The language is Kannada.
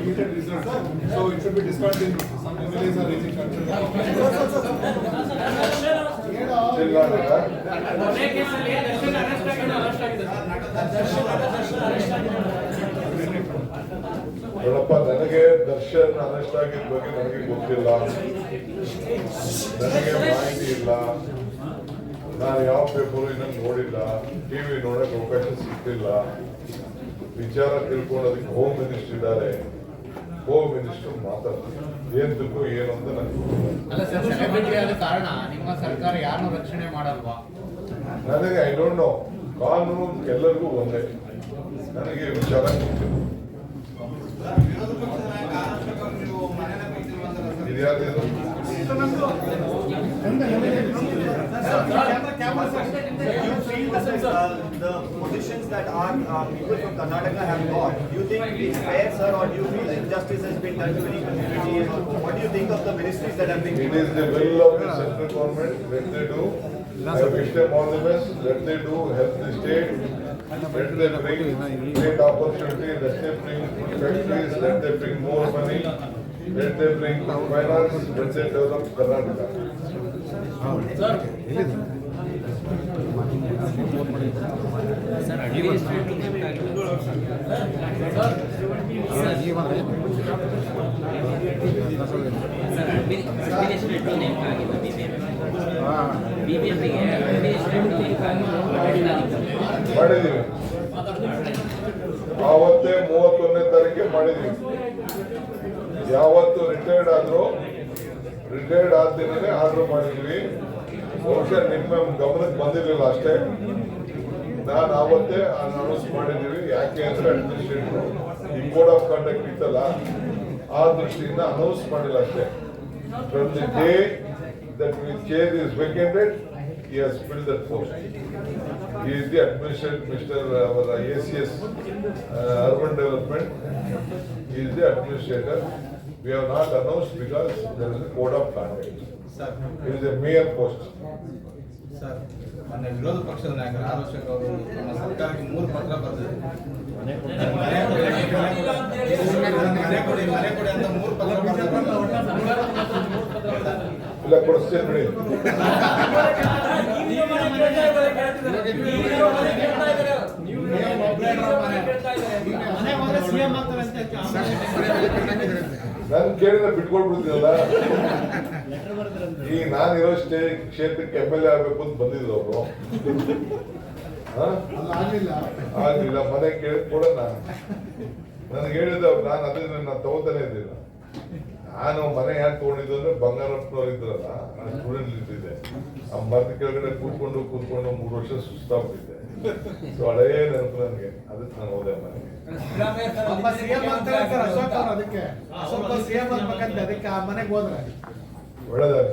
heated result, so it should be discontinued. Some MLAs are raising concern. ನೋಡಪ್ಪ, ನನಗೆ ದರ್ಶನ್ ಅರೆಸ್ಟ್ ಆಗಿದ್ದ ಬಗ್ಗೆ ನನಗೆ ಗೊತ್ತಿಲ್ಲ, ನನಗೆ ಮಾಹಿತಿ ಇಲ್ಲ. ನಾನು ಯಾವ ಪೇಪರು ಇನ್ನೂ ನೋಡಿಲ್ಲ, ಟಿವಿ ನೋಡಕ್ಕೆ ಅವಕಾಶ ಸಿಗ್ತಿಲ್ಲ. ವಿಚಾರ ತಿಳ್ಕೊಳ್ಳೋದಕ್ಕೆ ಹೋಮ್ ಮಿನಿಸ್ಟರ್ ಇದ್ದಾರೆ, ಹೋಮ್ ಮಿನಿಸ್ಟರ್ ಮಾತಾಡ್ತಾರೆ ಏನ್ಬೇಕು ಏನು ಅಂತ ನನಗೆ ಕಾರಣ ನಿಮ್ಮ ಸರ್ಕಾರ ಯಾರನ್ನು ರಕ್ಷಣೆ ಮಾಡಲ್ವಾ? ನನಗೆ ಐ ಡೋಂಟ್ ನೋ. ಕಾನೂನು ಎಲ್ಲರಿಗೂ ಒಂದೇ. ನನಗೆ ವಿಚಾರ ಗೊತ್ತಿಲ್ಲ. ಇದ್ಯಾವ್ದು the positions that our people from Karnataka have got, do you think it's fair, sir, or do you feel injustice has been done to any community? What do you think of the ministries that have been given? It is the will of the central government. Let they do. I wish them all the best. Let they do. Help the state. Let them bring great opportunity. Let them bring factories. Let them bring more money. Let them bring finance. Let them develop Karnataka. ಮಾಡಿದೀವಿ. ಆವತ್ತೇ 31ನೇ ತಾರೀಕಿಗೆ ಮಾಡಿದೀವಿ. ಯಾವತ್ತು ರಿಟೈರ್ಡ್ ಆದ್ರೂ ರಿಟೈರ್ಡ್ ಆದ ದಿನನೇ ಆರ್ಡರ್ ಮಾಡಿದೀವಿ. ಬಹುಶಃ ನಿಮ್ಮ ಗಮನಕ್ಕೆ ಬಂದಿರಲಿಲ್ಲ ಅಷ್ಟೇ. ನಾನು ಆವತ್ತೇ ಅನೌನ್ಸ್ ಮಾಡಿದ್ದೀವಿ. ಯಾಕೆ ಅಂದ್ರೆ ಅಡ್ಮಿನಿಸ್ಟ್ರೇಟರ್ ಈ ಕೋಡ್ ಆಫ್ ಕಾಂಡಕ್ಟ್ ಇತ್ತಲ್ಲ, ಆ ದೃಷ್ಟಿಯಿಂದ ಅನೌನ್ಸ್ ಮಾಡಿಲ್ಲ ಅಷ್ಟೇ. From the day that his chair is vacated, he has filled that post. He is the administrator, Mr. Our ACS Urban Development. He is the administrator. We have not announced because there is a code of conduct. Sir, it is a mayor post. sir, ಮೊನ್ನೆ ವಿರೋಧ ಪಕ್ಷದ ನಾಯಕರು ಆರೋಚಕ ಅವರು ನಮ್ಮ ಸರ್ಕಾರಕ್ಕೆ 3 ಪತ್ರ ಬರೆದಿದ್ದಾರೆ. ಮನೆ ಕೊಡಿ ಅಂತ 3 ಪತ್ರ ಬರೆದಿದ್ದಾರೆ. ಇಲ್ಲ ಕೊಡಿಸ್ತೇನೆ ಬಿಡಿ. ನಾನು ಕೇಳಿದ್ರೆ ಬಿಟ್ಕೊಳ್ಬಿಡ್ತೀನಲ್ಲ. ಈಗ ನಾನಿರೋ ಕ್ಷೇತ್ರಕ್ಕೆ MLA ಆಗ್ಬೇಕು ಅಂತ ಬಂದಿದ್ರು ಅವರು. ಆಗ್ಲಿಲ್ಲ. ಮನೆ ಕೇಳಿದ್ ಕೂಡ ನನಗೆ ಹೇಳಿದವ್ರು, ನಾನು ಅದನ್ನ ನಾನು ತಗೋತಾನೆ ಇದ್ದಿಲ್ಲ. ನಾನು ಮನೆ ಯಾಕೆ ತಗೊಂಡಿದ್ದು ಅಂದ್ರೆ ಬಂಗಾರಪ್ಪನವ್ರು ಇದ್ರಲ್ಲ, ನಾನು ಸ್ಟೂಡೆಂಟ್ ಇದ್ದಿದ್ದೆ. ಆ ಮರದ ಕೆಳಗಡೆ ಕೂತ್ಕೊಂಡು 3 ವರ್ಷ ಸುಸ್ತಾಗ್ಬಿಟ್ಟಿದ್ದೆ. ಸೊ ಹಳೇ ನೆನಪು ನನಗೆ. ಅದಕ್ಕೆ ನಾನು ಹೋದೆ ಮನೆಗೆ. ಅದಕ್ಕೆ ಆ ಮನೆಗೆ ಹೋದ್ರೆ ಒಳ್ಳೆದಾಗಿ